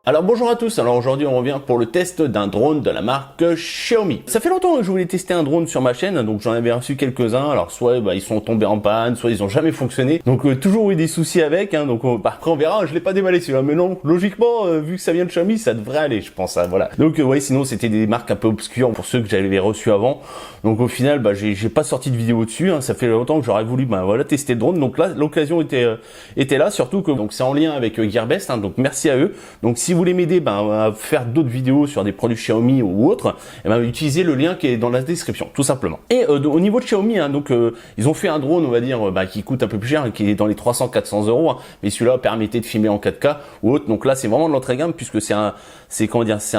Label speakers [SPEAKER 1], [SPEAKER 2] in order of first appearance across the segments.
[SPEAKER 1] Alors bonjour à tous, alors aujourd'hui on revient pour le test d'un drone de la marque Xiaomi. Ça fait longtemps que je voulais tester un drone sur ma chaîne, donc j'en avais reçu quelques-uns, alors soit ils sont tombés en panne, soit ils ont jamais fonctionné, donc toujours eu des soucis avec, donc après on verra, je l'ai pas déballé celui-là, mais non, logiquement, vu que ça vient de Xiaomi, ça devrait aller je pense, voilà. Donc ouais, sinon c'était des marques un peu obscures pour ceux que j'avais reçus avant, donc au final j'ai pas sorti de vidéo dessus, ça fait longtemps que j'aurais voulu tester le drone, donc là l'occasion était là, surtout que donc c'est en lien avec Gearbest, donc merci à eux, donc si vous voulez m'aider à faire d'autres vidéos sur des produits Xiaomi ou autres, utilisez le lien qui est dans la description, tout simplement. Et au niveau de Xiaomi, ils ont fait un drone, on va dire, qui coûte un peu plus cher, qui est dans les 300-400 euros, mais celui-là permettait de filmer en 4K ou autre. Donc là, c'est vraiment de l'entrée gamme puisque c'est un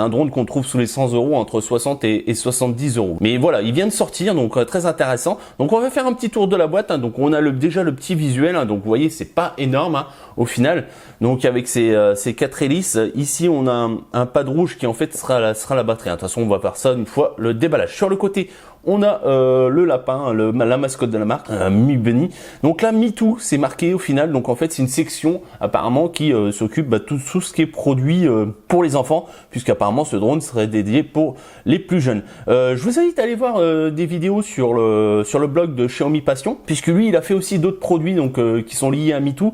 [SPEAKER 1] drone qu'on trouve sous les 100 euros, entre 60 et 70 euros. Mais voilà, il vient de sortir, donc très intéressant. Donc on va faire un petit tour de la boîte. Donc on a déjà le petit visuel. Donc vous voyez, c'est pas énorme au final. Donc avec ces 4 hélices, ici on a un pad rouge qui en fait sera la batterie. De toute façon, on va faire ça une fois le déballage. Sur le côté, on a le lapin, la mascotte de la marque, Mi Bunny. Donc là, MeToo, c'est marqué au final. Donc en fait, c'est une section apparemment qui s'occupe de tout ce qui est produit pour les enfants, puisqu'apparemment ce drone serait dédié pour les plus jeunes. Je vous invite à aller voir des vidéos sur le blog de Xiaomi Passion, puisque lui, il a fait aussi d'autres produits qui sont liés à MeToo,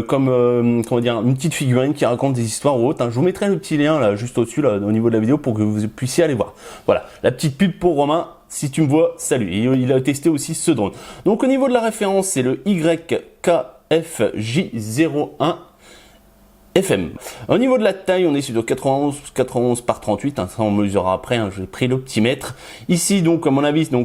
[SPEAKER 1] comme une petite figurine qui raconte des histoires ou autres. Je vous mettrai le petit lien là juste au-dessus là au niveau de la vidéo pour que vous puissiez aller voir. Voilà, la petite pub pour Romain. Si tu me vois, salut. Et il a testé aussi ce drone. Donc au niveau de la référence, c'est le YKFJ01 FM. Au niveau de la taille, on est sur 91 par 38. Ça on mesurera après. J'ai pris l'optimètre. Ici, donc à mon avis, ça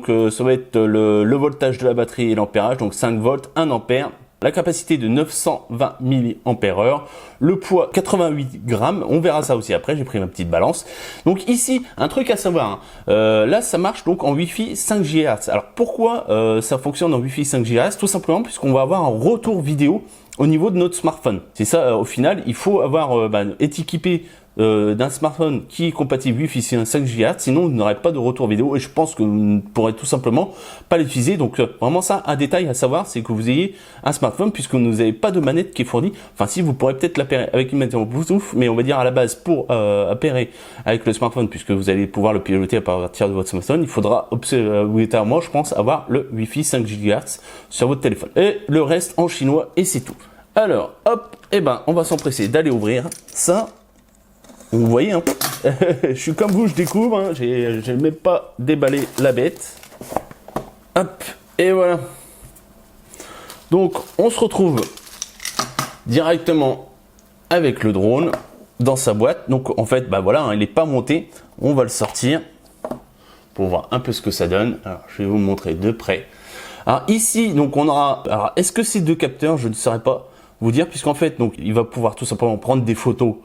[SPEAKER 1] va être le voltage de la batterie et l'ampérage. Donc 5 volts, 1 ampère. La capacité de 920 mAh, le poids 88 grammes, on verra ça aussi après, j'ai pris ma petite balance. Donc ici, un truc à savoir, là ça marche donc en Wi-Fi 5 GHz. Alors pourquoi ça fonctionne en Wi-Fi 5 GHz? Tout simplement puisqu'on va avoir un retour vidéo au niveau de notre smartphone. C'est ça, au final, il faut être équipé d'un smartphone qui est compatible Wi-Fi 5 GHz, sinon vous n'aurez pas de retour vidéo et je pense que vous ne pourrez tout simplement pas l'utiliser. Donc vraiment ça, un détail à savoir, c'est que vous ayez un smartphone puisque vous n'avez pas de manette qui est fournie. Enfin si, vous pourrez peut-être l'appairer avec une manette Bluetooth, mais on va dire à la base pour appairer avec le smartphone, puisque vous allez pouvoir le piloter à partir de votre smartphone, il faudra obligatoirement, je pense, avoir le Wi-Fi 5 GHz sur votre téléphone. Et le reste en chinois et c'est tout. Alors hop, on va s'empresser d'aller ouvrir ça. Vous voyez, je suis comme vous, je découvre, j'ai même pas déballé la bête. Hop, et voilà. Donc, on se retrouve directement avec le drone dans sa boîte. Donc, en fait, il n'est pas monté. On va le sortir pour voir un peu ce que ça donne. Alors, je vais vous montrer de près. Alors, ici, donc, on aura... Alors, est-ce que c'est 2 capteurs? Je ne saurais pas vous dire, puisqu'en fait, donc, il va pouvoir tout simplement prendre des photos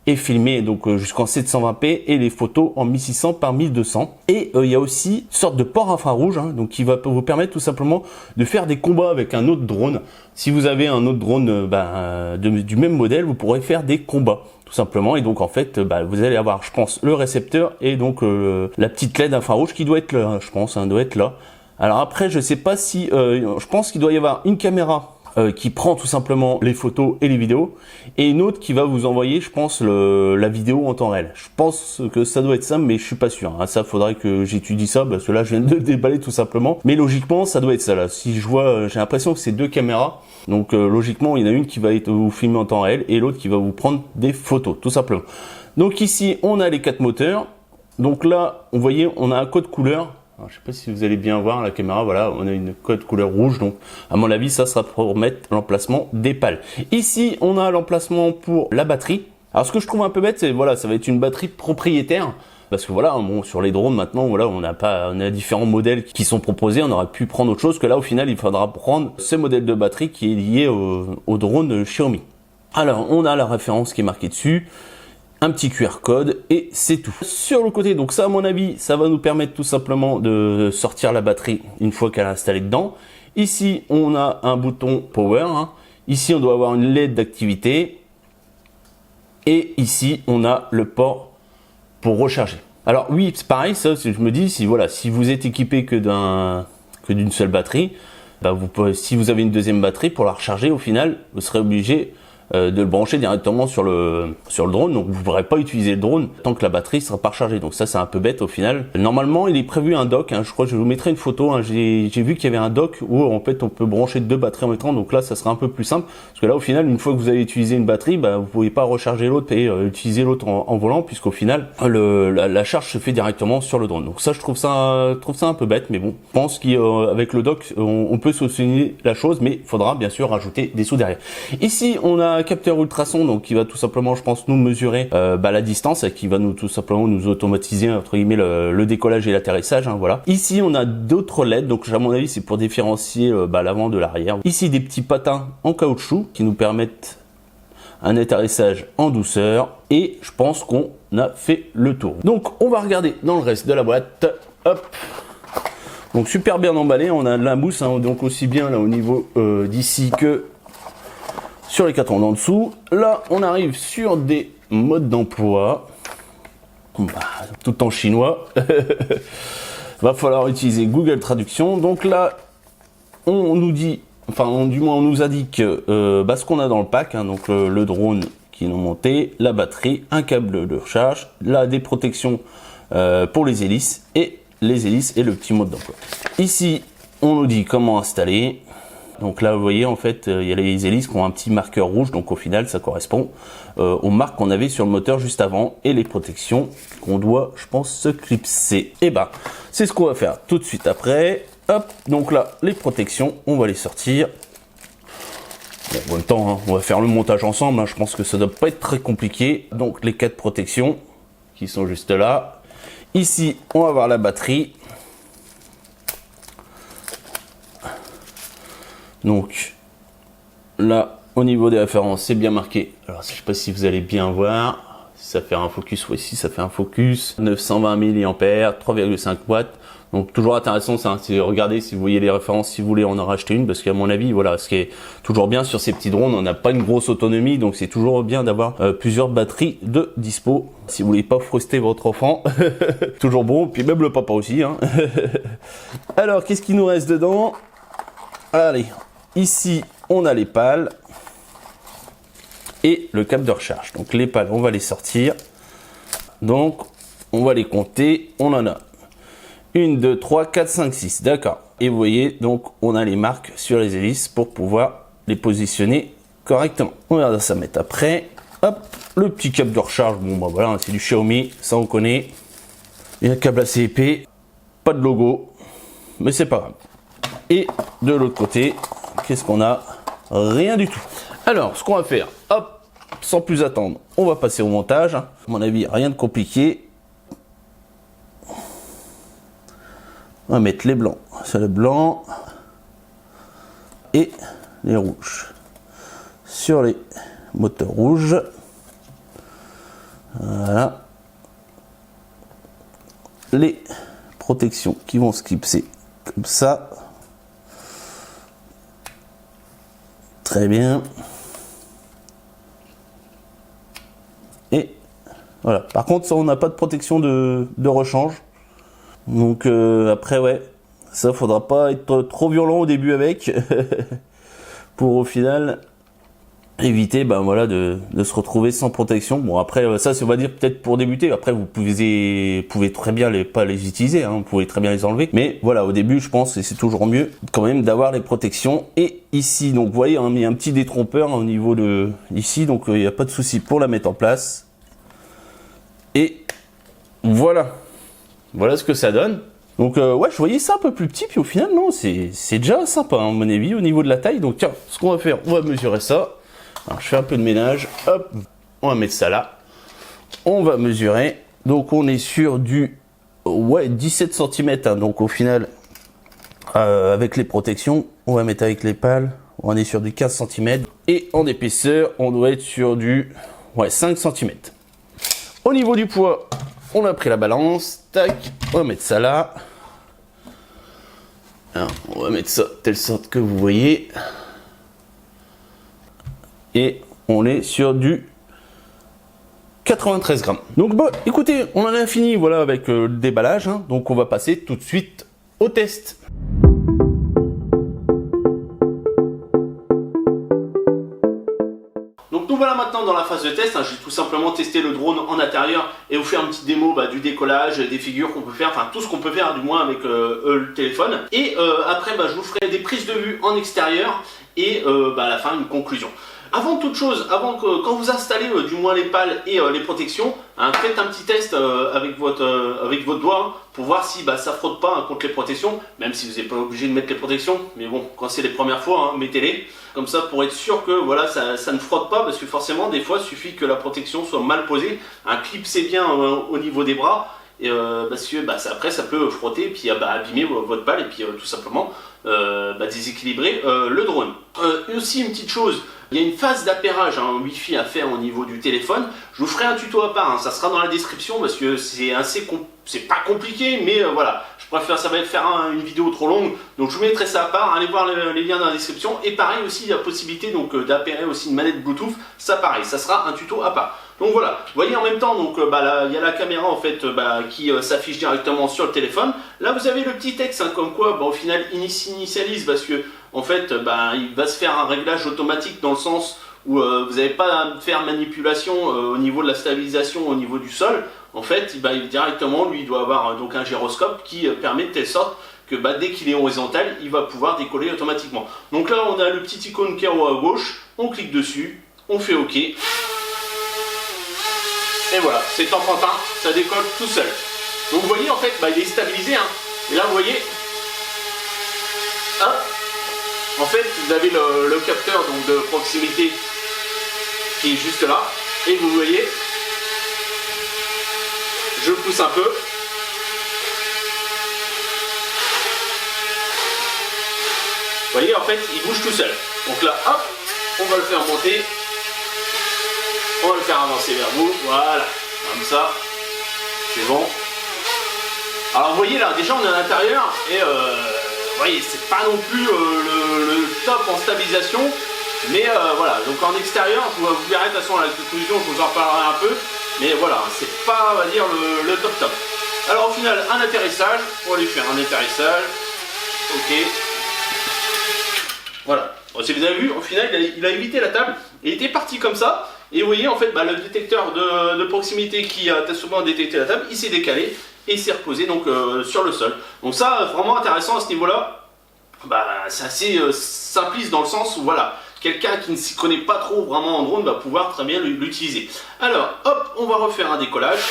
[SPEAKER 1] et filmer jusqu'en 720p et les photos en 1600 par 1200. Et il y a aussi une sorte de port infrarouge, donc qui va vous permettre tout simplement de faire des combats avec un autre drone. Si vous avez un autre drone du même modèle, vous pourrez faire des combats tout simplement. Et donc en fait, vous allez avoir, je pense, le récepteur et donc la petite LED infrarouge qui doit être là, je pense, doit être là. Alors après, je sais pas si, je pense qu'il doit y avoir une caméra qui prend tout simplement les photos et les vidéos, et une autre qui va vous envoyer, je pense, la vidéo en temps réel. Je pense que ça doit être ça, mais je suis pas sûr. Ça, faudrait que j'étudie ça, parce que là, je viens de le déballer tout simplement. Mais logiquement, ça doit être ça là. Si je vois, j'ai l'impression que c'est 2 caméras. Donc logiquement, il y en a une qui va vous filmer en temps réel, et l'autre qui va vous prendre des photos, tout simplement. Donc ici, on a les 4 moteurs. Donc là, vous voyez, on a un code couleur. Alors, je sais pas si vous allez bien voir la caméra, voilà, on a une code couleur rouge, donc à mon avis ça sera pour mettre l'emplacement des pales. Ici on a l'emplacement pour la batterie. Alors ce que je trouve un peu bête, c'est ça va être une batterie propriétaire, parce que sur les drones maintenant, on a différents modèles qui sont proposés, on aurait pu prendre autre chose que là au final il faudra prendre ce modèle de batterie qui est lié au drone Xiaomi. Alors on a la référence qui est marquée dessus. Un petit QR code et c'est tout. Sur le côté, donc ça à mon avis, ça va nous permettre tout simplement de sortir la batterie une fois qu'elle est installée dedans. Ici, on a un bouton power. Ici, on doit avoir une LED d'activité. Et ici, on a le port pour recharger. Alors oui, c'est pareil, ça, je me dis, si vous êtes équipé que d'une seule batterie, si vous avez une deuxième batterie, pour la recharger, au final, vous serez obligé de le brancher directement sur le drone, donc vous ne pourrez pas utiliser le drone tant que la batterie sera pas rechargée. Donc ça c'est un peu bête au final. Normalement il est prévu un dock, hein, je crois que je vous mettrai une photo, hein, j'ai vu qu'il y avait un dock où en fait on peut brancher 2 batteries en même temps, donc là ça sera un peu plus simple, parce que là au final une fois que vous avez utilisé une batterie, bah, vous pouvez pas recharger l'autre et utiliser l'autre en volant, puisqu'au final la charge se fait directement sur le drone. Donc ça je trouve ça un peu bête, mais bon, je pense qu'avec le dock on peut solutionner la chose, mais il faudra bien sûr rajouter des sous derrière. Ici on a un capteur ultrason, donc qui va tout simplement, je pense, nous mesurer la distance, et qui va tout simplement nous automatiser entre guillemets le décollage et l'atterrissage, hein, voilà. Ici on a d'autres LED, donc à mon avis c'est pour différencier l'avant de l'arrière. Ici des petits patins en caoutchouc qui nous permettent un atterrissage en douceur, et je pense qu'on a fait le tour. Donc on va regarder dans le reste de la boîte. Hop. Donc super bien emballé, on a de la mousse, hein, donc aussi bien là au niveau d'ici que sur les 4 ronds en dessous. Là on arrive sur des modes d'emploi, tout en chinois. Va falloir utiliser Google Traduction. Donc là on nous dit, enfin du moins on nous indique ce qu'on a dans le pack, hein, donc le drone qui est non monté, la batterie, un câble de recharge, là des protections pour les hélices et le petit mode d'emploi. Ici on nous dit comment installer. Donc là vous voyez en fait il y a les hélices qui ont un petit marqueur rouge, donc au final ça correspond aux marques qu'on avait sur le moteur juste avant, et les protections qu'on doit, je pense, se clipser. Et ben c'est ce qu'on va faire tout de suite après. Hop, donc là les protections on va les sortir. Bon, en même temps hein, on va faire le montage ensemble, hein, je pense que ça doit pas être très compliqué. Donc les 4 protections qui sont juste là. Ici on va avoir la batterie. Donc là au niveau des références c'est bien marqué, alors je sais pas si vous allez bien voir, si ça fait un focus, oui, si ça fait un focus, 920 mAh, 3,5 watts. Donc toujours intéressant ça, hein, regardez si vous voyez les références, si vous voulez en racheter une, parce qu'à mon avis voilà, ce qui est toujours bien sur ces petits drones, on n'a pas une grosse autonomie, donc c'est toujours bien d'avoir plusieurs batteries de dispo si vous voulez pas frustrer votre enfant. Toujours bon, puis même le papa aussi, hein. Alors qu'est-ce qu'il nous reste dedans? Allez, ici on a les pales et le câble de recharge. Donc les pales on va les sortir, donc on va les compter, on en a 1, 2, 3, 4, 5, 6, d'accord. Et vous voyez, donc on a les marques sur les hélices pour pouvoir les positionner correctement. On va ça mettre après. Hop, le petit câble de recharge, bon bah voilà, c'est du Xiaomi, ça on connaît. Il y a un câble assez épais, pas de logo, mais c'est pas grave. Et de l'autre côté, qu'est-ce qu'on a? Rien du tout. Alors, ce qu'on va faire, hop, sans plus attendre, on va passer au montage. À mon avis, rien de compliqué. On va mettre les blancs sur le blanc et les rouges sur les moteurs rouges. Voilà. Les protections qui vont se clipser comme ça. Très bien. Et voilà. Par contre, ça, on n'a pas de protection de rechange. Donc après ouais, ça faudra pas être trop violent au début avec pour au final éviter voilà de se retrouver sans protection. Bon après ça on va dire peut-être pour débuter, après vous pouvez très bien pas les utiliser, hein, vous pouvez très bien les enlever, mais voilà au début je pense que c'est toujours mieux quand même d'avoir les protections. Et ici donc vous voyez hein, il y a un petit détrompeur au niveau de ici, donc il n'y a pas de souci pour la mettre en place. Et voilà. Voilà ce que ça donne. Donc ouais, je voyais ça un peu plus petit, puis au final non, c'est déjà sympa hein, à mon avis au niveau de la taille. Donc tiens, ce qu'on va faire, on va mesurer ça. Alors je fais un peu de ménage, hop, on va mettre ça là. On va mesurer. Donc on est sur du 17 cm, hein, donc au final avec les protections, on va mettre avec les pales, on est sur du 15 cm. Et en épaisseur, on doit être sur du 5 cm. Au niveau du poids, on a pris la balance, tac, on va mettre ça là. Alors, on va mettre ça de telle sorte que vous voyez. Et on est sur du 93 grammes. Donc bon, écoutez, on en a fini voilà, avec le déballage, hein, donc on va passer tout de suite au test. Donc nous voilà maintenant dans la phase de test, hein. Je vais tout simplement tester le drone en intérieur et vous faire une petite démo du décollage, des figures qu'on peut faire, enfin tout ce qu'on peut faire du moins avec le téléphone. Et après je vous ferai des prises de vue en extérieur et à la fin une conclusion. Avant toute chose, quand vous installez du moins les pales et les protections, hein, faites un petit test avec votre doigt, hein, pour voir si ça frotte pas, hein, contre les protections, même si vous n'êtes pas obligé de mettre les protections, mais bon, quand c'est les premières fois, hein, mettez-les, comme ça pour être sûr que voilà, ça ne frotte pas, parce que forcément des fois il suffit que la protection soit mal posée, un clip c'est bien au niveau des bras, et, parce que après ça peut frotter et puis abîmer votre balle et puis tout simplement déséquilibrer le drone. Aussi une petite chose, il y a une phase d'appairage Wi-Fi à faire au niveau du téléphone. Je vous ferai un tuto à part, hein, ça sera dans la description parce que c'est pas compliqué, mais voilà, je préfère, ça va faire une vidéo trop longue, donc je vous mettrai ça à part. Allez voir les liens dans la description. Et pareil aussi, il y a la possibilité d'appairer aussi une manette Bluetooth, ça pareil, ça sera un tuto à part. Donc voilà, vous voyez en même temps, donc là, il y a la caméra en fait qui s'affiche directement sur le téléphone. Là vous avez le petit texte, hein, comme quoi au final il s'initialise parce que en fait il va se faire un réglage automatique dans le sens où vous n'avez pas à faire manipulation au niveau de la stabilisation au niveau du sol. En fait directement lui il doit avoir donc un gyroscope qui permet de telle sorte que dès qu'il est horizontal il va pouvoir décoller automatiquement. Donc là on a le petit icône qui est en haut à gauche, on clique dessus, on fait OK. Et voilà, c'est enfantin, ça décolle tout seul. Donc vous voyez en fait, il est stabilisé. Hein. Et là vous voyez, hop, en fait vous avez le capteur donc, de proximité qui est juste là. Et vous voyez, je pousse un peu. Vous voyez en fait, il bouge tout seul. Donc là, hop, on va le faire monter. On va le faire avancer vers vous, voilà, comme ça, c'est bon. Alors vous voyez là, déjà on est à l'intérieur et vous voyez, c'est pas non plus le top en stabilisation, mais voilà, donc en extérieur, vous verrez de toute façon à la conclusion, je vous en reparlerai un peu, mais voilà, c'est pas, on va dire, le top top. Alors au final, un atterrissage, on va lui faire un atterrissage, ok, voilà. Bon, si vous avez vu, au final, il a évité la table, et il était parti comme ça. Et vous voyez en fait le détecteur de proximité qui a souvent détecté la table, il s'est décalé et il s'est reposé donc sur le sol. Donc ça vraiment intéressant à ce niveau là, c'est assez simpliste dans le sens où voilà, quelqu'un qui ne s'y connaît pas trop vraiment en drone va pouvoir très bien l'utiliser. Alors hop, on va refaire un décollage.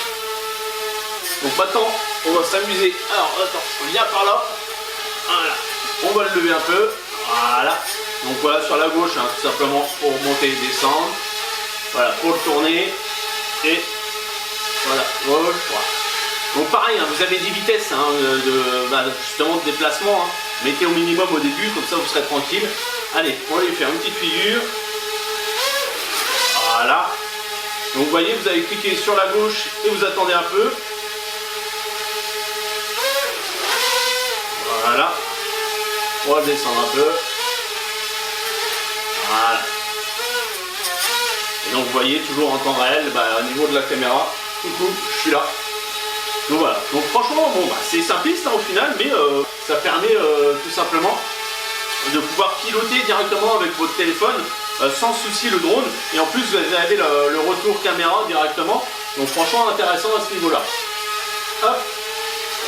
[SPEAKER 1] Donc maintenant on va s'amuser. Alors attends, on vient par là, voilà, on va le lever un peu, voilà. Donc voilà sur la gauche, hein, tout simplement pour monter et descendre. Voilà, pour le tourner, et voilà, gauche, droite. Donc pareil, hein, vous avez des vitesses justement de déplacement, hein. Mettez au minimum au début, comme ça vous serez tranquille. Allez, on va lui faire une petite figure. Voilà. Donc vous voyez, vous allez cliquer sur la gauche et vous attendez un peu. Voilà. On va descendre un peu. Voilà. Et donc vous voyez toujours en temps réel au niveau de la caméra, coucou, je suis là. Donc voilà, donc franchement c'est simpliste au final, mais ça permet tout simplement de pouvoir piloter directement avec votre téléphone sans souci le drone, et en plus vous avez le retour caméra directement, donc franchement intéressant à ce niveau là. Hop,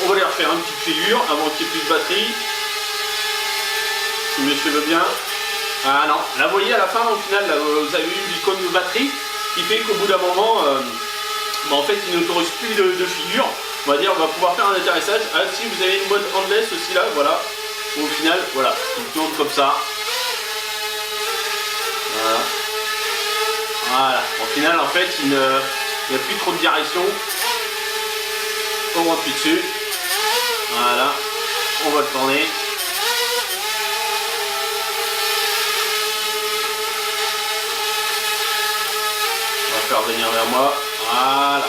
[SPEAKER 1] on va aller refaire une petite figure avant qu'il n'y ait plus de batterie, si monsieur veut bien. Ah non, là vous voyez à la fin au final là, vous avez eu l'icône de batterie qui fait qu'au bout d'un moment en fait il n'autorise plus de figure. On va dire on va pouvoir faire un atterrissage. Ah si, vous avez une mode endless aussi là, voilà. Au final, voilà, il tourne comme ça. Voilà. Voilà. Au final en fait il n'y a plus trop de direction. On appuie dessus. Voilà. On va le tourner. Faire venir vers moi, voilà,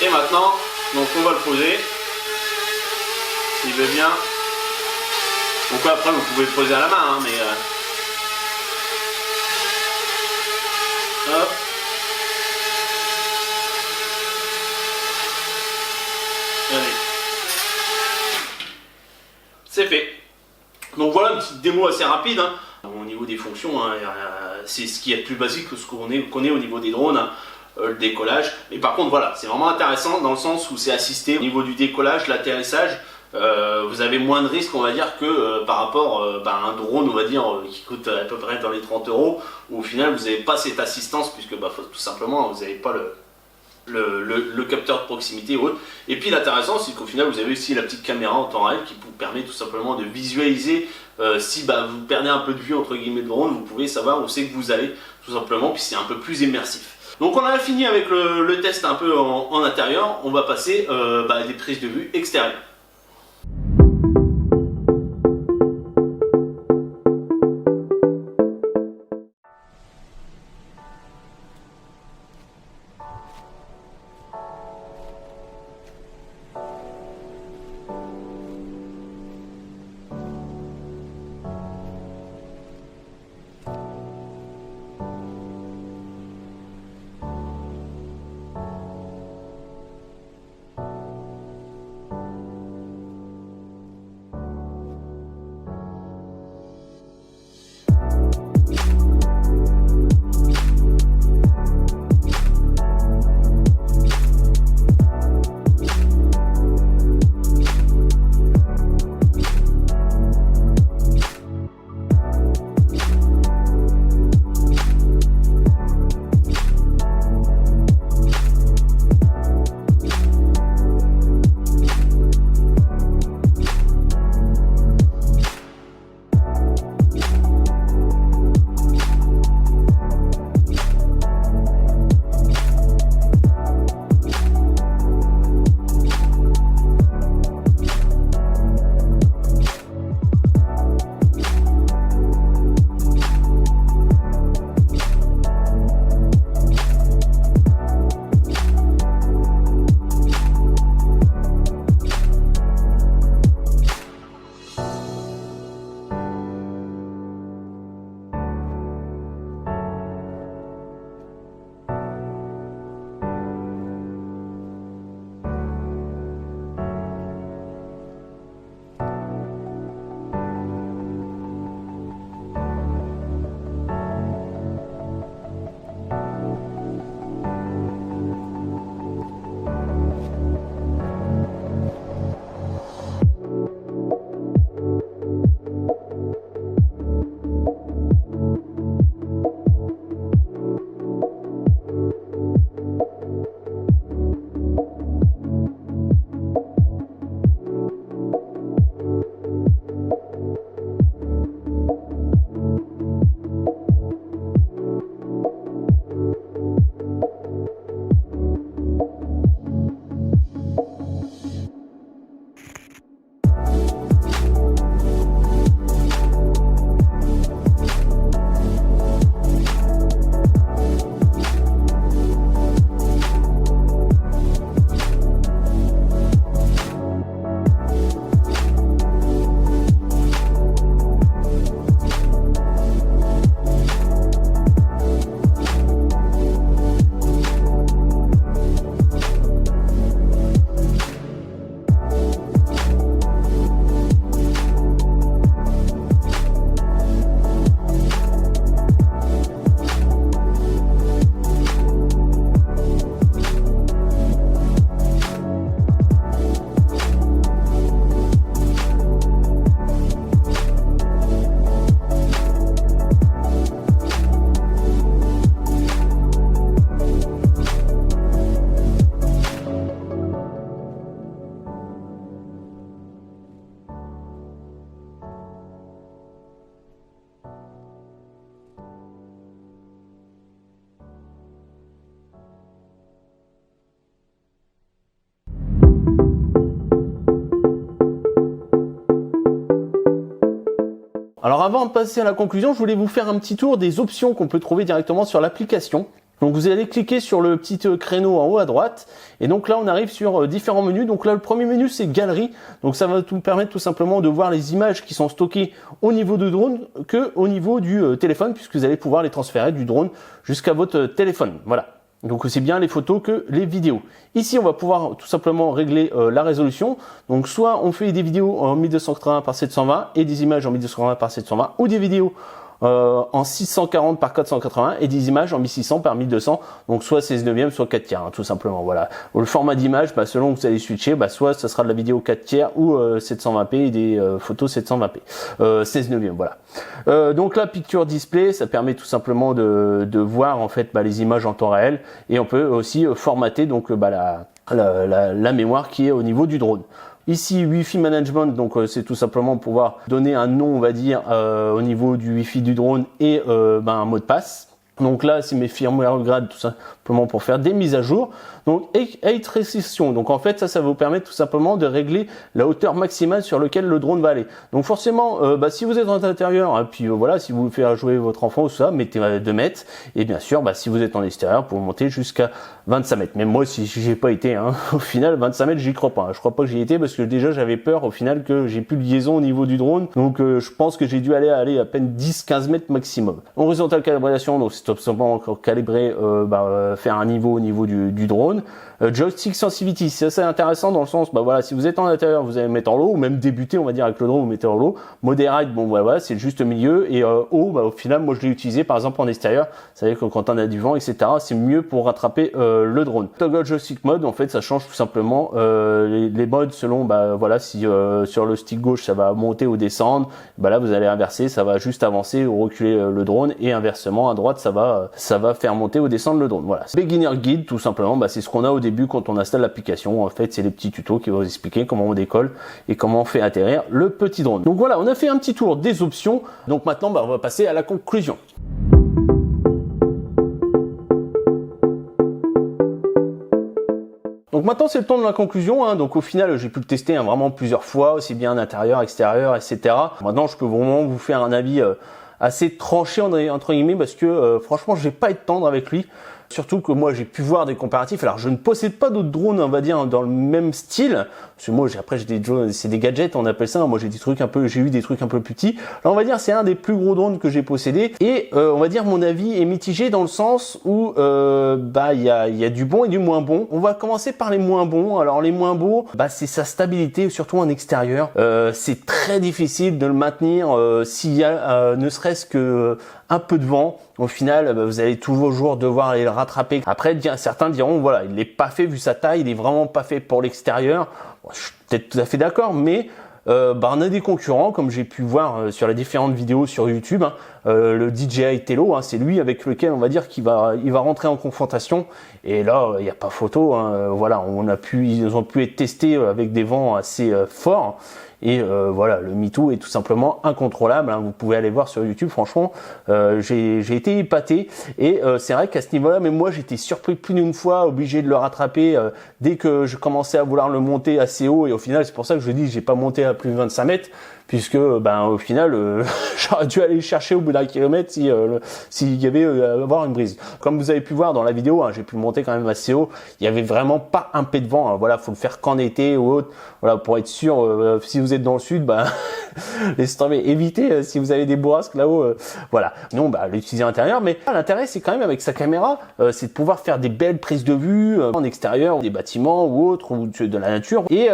[SPEAKER 1] et maintenant donc on va le poser s'il veut bien. Donc après vous pouvez le poser à la main, hein, mais hop, allez, c'est fait. Donc voilà une petite démo assez rapide, hein. Au niveau niveau des fonctions, hein, c'est ce qui est plus basique que ce qu'on connaît au niveau des drones, hein, le décollage. Mais par contre voilà, c'est vraiment intéressant dans le sens où c'est assisté au niveau du décollage, l'atterrissage. Vous avez moins de risques, on va dire, que par rapport à un drone, on va dire, qui coûte à peu près dans les 30 €, où au final vous n'avez pas cette assistance, puisque tout simplement vous n'avez pas le capteur de proximité ou autre. Et puis l'intéressant, c'est qu'au final vous avez aussi la petite caméra en temps réel qui vous permet tout simplement de visualiser si vous perdez un peu de vue entre guillemets de drone, vous pouvez savoir où c'est que vous allez, tout simplement, puis c'est un peu plus immersif. Donc on a fini avec le test un peu en intérieur, on va passer à des prises de vue extérieures. Alors avant de passer à la conclusion, je voulais vous faire un petit tour des options qu'on peut trouver directement sur l'application. Donc vous allez cliquer sur le petit créneau en haut à droite et donc là on arrive sur différents menus. Donc là le premier menu c'est galerie, donc ça va vous permettre tout simplement de voir les images qui sont stockées au niveau du drone que au niveau du téléphone, puisque vous allez pouvoir les transférer du drone jusqu'à votre téléphone. Voilà. Donc aussi bien les photos que les vidéos. Ici on va pouvoir tout simplement régler la résolution. Donc soit on fait des vidéos en 1280 par 720 et des images en 1280 par 720 ou des vidéos en 640 par 480 et des images en 1600 par 1200, donc soit 16 neuvième, soit 4 tiers, hein, tout simplement. Voilà. Le format d'image, selon que vous allez switcher, soit ce sera de la vidéo 4 tiers ou 720p et des photos 720p, 16 neuvième, voilà. Donc la picture display, ça permet tout simplement de voir en fait les images en temps réel, et on peut aussi formater donc la mémoire qui est au niveau du drone. Ici, Wi-Fi Management, donc c'est tout simplement pouvoir donner un nom, on va dire, au niveau du Wi-Fi du drone et un mot de passe. Donc là, c'est mes firmware upgrade, tout simplement pour faire des mises à jour. Donc, height restriction. Donc en fait, ça va vous permettre tout simplement de régler la hauteur maximale sur laquelle le drone va aller. Donc forcément, si vous êtes en intérieur, hein, puis voilà, si vous faites jouer votre enfant ou ça, mettez 2 mètres. Et bien sûr, si vous êtes en extérieur, vous pouvez monter jusqu'à 25 mètres. Même moi, si j'ai pas été, hein, au final, 25 mètres, j'y crois pas. Hein. Je crois pas que j'y étais parce que déjà, j'avais peur au final que j'ai plus de liaison au niveau du drone. Donc je pense que j'ai dû aller à peine 10-15 mètres maximum. Horizontal calibration, donc c'est tout simplement calibrer, faire un niveau au niveau du drone. Joystick sensitivity, c'est assez intéressant dans le sens, voilà, si vous êtes en intérieur, vous allez mettre en low, ou même débuter, on va dire avec le drone, vous mettez en low. Moderate, voilà, c'est le juste milieu, et haut, au final, moi je l'ai utilisé par exemple en extérieur. Vous savez que quand on a du vent, etc., c'est mieux pour rattraper le drone. Toggle joystick mode, en fait, ça change tout simplement les modes selon, voilà, si sur le stick gauche ça va monter ou descendre, là vous allez inverser, ça va juste avancer ou reculer le drone, et inversement à droite ça va faire monter ou descendre le drone. Voilà. Beginner guide, tout simplement, c'est ce qu'on a au début quand on installe l'application. En fait, c'est les petits tutos qui vont vous expliquer comment on décolle et comment on fait atterrir le petit drone. Donc voilà, on a fait un petit tour des options. Donc maintenant, on va passer à la conclusion. Donc maintenant c'est le temps de la conclusion, hein. Donc au final j'ai pu le tester vraiment plusieurs fois, aussi bien en intérieur, extérieur, etc. Maintenant je peux vraiment vous faire un avis assez tranché entre guillemets, parce que franchement je vais pas être tendre avec lui. Surtout que moi j'ai pu voir des comparatifs. Alors je ne possède pas d'autres drones, on va dire, dans le même style. Parce que moi après j'ai des drones, c'est des gadgets, on appelle ça. Moi j'ai eu des trucs un peu plus petits. Là on va dire c'est un des plus gros drones que j'ai possédé. Et on va dire mon avis est mitigé dans le sens où il y a du bon et du moins bon. On va commencer par les moins bons. Alors les moins bons, c'est sa stabilité, surtout en extérieur. C'est très difficile de le maintenir s'il y a ne serait-ce que un peu de vent. Au final, vous allez toujours devoir aller le rattraper. Après, certains diront, voilà, il n'est pas fait vu sa taille, il est vraiment pas fait pour l'extérieur. Bon, je suis peut-être tout à fait d'accord, mais on a des concurrents, comme j'ai pu voir sur les différentes vidéos sur YouTube. Hein, le DJI Tello, hein, c'est lui avec lequel on va dire il va rentrer en confrontation. Et là, il n'y a pas photo. Hein, voilà, ils ont pu être testés avec des vents assez forts. Et voilà, le MeToo est tout simplement incontrôlable, hein. Vous pouvez aller voir sur YouTube, franchement, j'ai été épaté. Et c'est vrai qu'à ce niveau-là, même moi j'étais surpris plus d'une fois, obligé de le rattraper dès que je commençais à vouloir le monter assez haut. Et au final, c'est pour ça que je dis, j'ai pas monté à plus de 25 mètres. Puisque au final j'aurais dû aller chercher au bout d'un kilomètre s'il y avait avoir une brise. Comme vous avez pu voir dans la vidéo, hein, j'ai pu monter quand même assez haut. Il y avait vraiment pas un pet de vent. Hein. Voilà, faut le faire qu'en été ou autre. Voilà, pour être sûr. Si vous êtes dans le sud, laissez tomber. Évitez si vous avez des bourrasques là-haut. Voilà. Sinon, l'utiliser à l'intérieur. Mais l'intérêt, c'est quand même avec sa caméra, c'est de pouvoir faire des belles prises de vue en extérieur, des bâtiments ou autres, ou de la nature. Et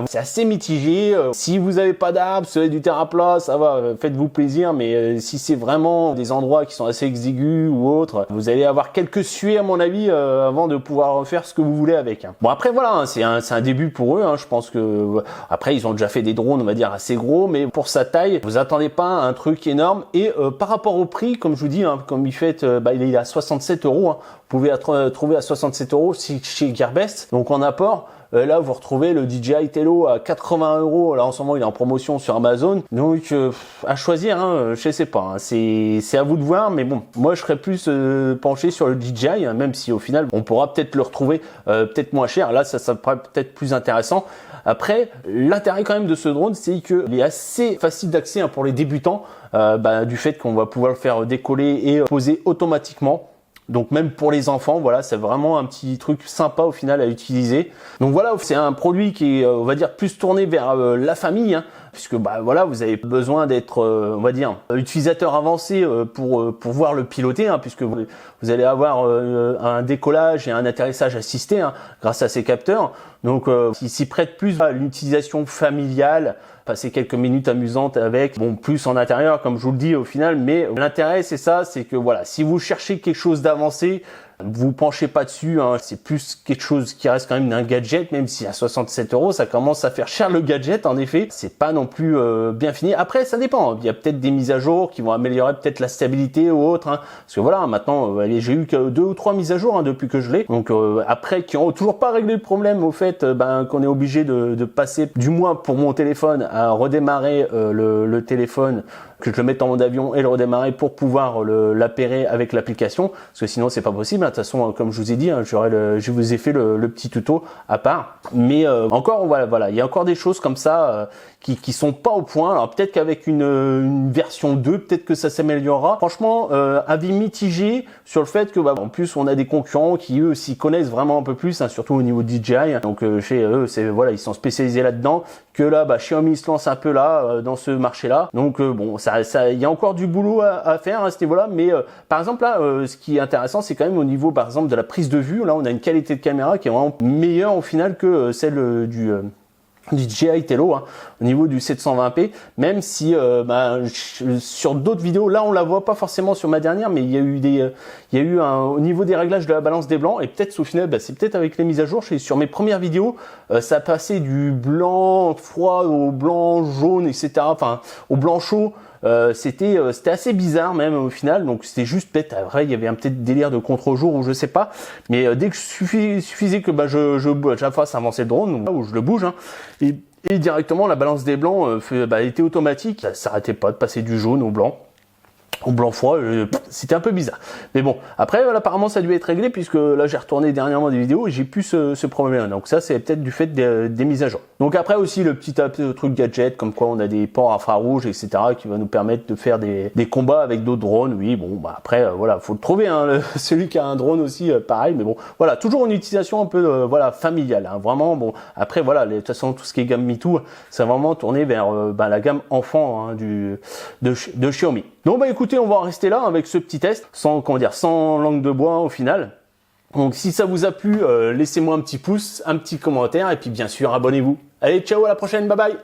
[SPEAKER 1] c'est assez mitigé. Si vous n'avez pas d'arbres, si vous avez du terrain plat, ça va, faites-vous plaisir. Mais si c'est vraiment des endroits qui sont assez exigus ou autres, vous allez avoir quelques suées à mon avis avant de pouvoir faire ce que vous voulez avec. Hein. Bon après voilà, hein, c'est un début pour eux. Hein, je pense que après ils ont déjà fait des drones, on va dire assez gros, mais pour sa taille, vous attendez pas un truc énorme. Et par rapport au prix, comme je vous dis, hein, comme il fait, il est à 67 €. Hein. Vous pouvez trouver à 67 € chez Gearbest. Donc en apport. Là, vous retrouvez le DJI Tello à 80 €. Là, en ce moment, il est en promotion sur Amazon. Donc, à choisir, hein, je sais pas. Hein, c'est à vous de voir. Mais bon, moi, je serais plus penché sur le DJI, hein, même si au final, on pourra peut-être le retrouver peut-être moins cher. Là, ça sera peut-être plus intéressant. Après, l'intérêt quand même de ce drone, c'est qu'il est assez facile d'accès, hein, pour les débutants, du fait qu'on va pouvoir le faire décoller et poser automatiquement. Donc même pour les enfants, voilà, c'est vraiment un petit truc sympa au final à utiliser. Donc voilà, c'est un produit qui est, on va dire, plus tourné vers la famille, hein. puisque bah voilà, vous avez besoin d'être, on va dire, utilisateur avancé pour pouvoir le piloter, hein, puisque vous allez avoir un décollage et un atterrissage assisté hein, grâce à ces capteurs. Donc, il s'y prête plus à l'utilisation familiale, passer quelques minutes amusantes avec, bon, plus en intérieur, comme je vous le dis au final. Mais l'intérêt, c'est ça, c'est que voilà, si vous cherchez quelque chose d'avancé, vous penchez pas dessus, hein, c'est plus quelque chose qui reste quand même d'un gadget, même si à 67 €, ça commence à faire cher le gadget, en effet. C'est pas non plus bien fini. Après, ça dépend. Il y a peut-être des mises à jour qui vont améliorer peut-être la stabilité ou autre, hein, parce que voilà, maintenant, j'ai eu que 2 ou 3 mises à jour hein, depuis que je l'ai. Donc après, qui ont toujours pas réglé le problème au fait qu'on est obligé de passer, du moins pour mon téléphone, à redémarrer le téléphone, que je le mette en mode avion et le redémarrer pour pouvoir l'appairer avec l'application, parce que sinon c'est pas possible. De toute façon, comme je vous ai dit, hein, je vous ai fait le petit tuto à part. Mais encore, voilà, il y a encore des choses comme ça qui sont pas au point. Alors peut-être qu'avec une version 2, peut-être que ça s'améliorera. Franchement, avis mitigé sur le fait que en plus on a des concurrents qui eux s'y connaissent vraiment un peu plus, hein, surtout au niveau DJI. Donc chez eux, voilà, ils sont spécialisés là-dedans. Que là, Xiaomi se lance un peu là dans ce marché-là. Donc bon, il y a encore du boulot à faire à ce niveau-là. Mais par exemple là, ce qui est intéressant, c'est quand même au niveau, par exemple, de la prise de vue. Là, on a une qualité de caméra qui est vraiment meilleure au final que celle du DJI Tello, hein, au niveau du 720p, même si sur d'autres vidéos, là on la voit pas forcément sur ma dernière, mais il y a eu au niveau des réglages de la balance des blancs, et peut-être au final, c'est peut-être avec les mises à jour, sur mes premières vidéos, ça passait du blanc froid au blanc jaune, etc., enfin au blanc chaud. C'était assez bizarre même au final, donc c'était juste peut-être après il y avait un petit délire de contre-jour ou je sais pas, mais dès que suffisait que je fasse avancer le drone, ou je le bouge, hein, et directement la balance des blancs était automatique, ça s'arrêtait pas de passer du jaune au blanc froid, c'était un peu bizarre. Mais bon, après apparemment ça a dû être réglé, puisque là j'ai retourné dernièrement des vidéos et j'ai plus ce problème. Donc ça c'est peut-être du fait des mises à jour. Donc après aussi le petit truc gadget, comme quoi on a des ports infrarouges, etc., qui va nous permettre de faire des combats avec d'autres drones. Oui, bon, après voilà, faut le trouver, hein, celui qui a un drone aussi, pareil. Mais bon, voilà, toujours une utilisation un peu familiale, hein, vraiment. Bon, après voilà, de toute façon tout ce qui est gamme MeToo, c'est vraiment tourné vers la gamme enfant, hein, de Xiaomi. Donc écoutez, on va en rester là avec ce petit test, sans langue de bois, hein, au final. Donc si ça vous a plu, laissez-moi un petit pouce, un petit commentaire, et puis bien sûr abonnez-vous. Allez, ciao, à la prochaine, bye bye.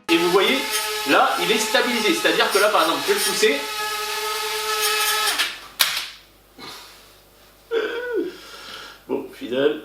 [SPEAKER 1] Et vous voyez, là, il est stabilisé. C'est-à-dire que là, par exemple, je vais le pousser. Bon, fidèle.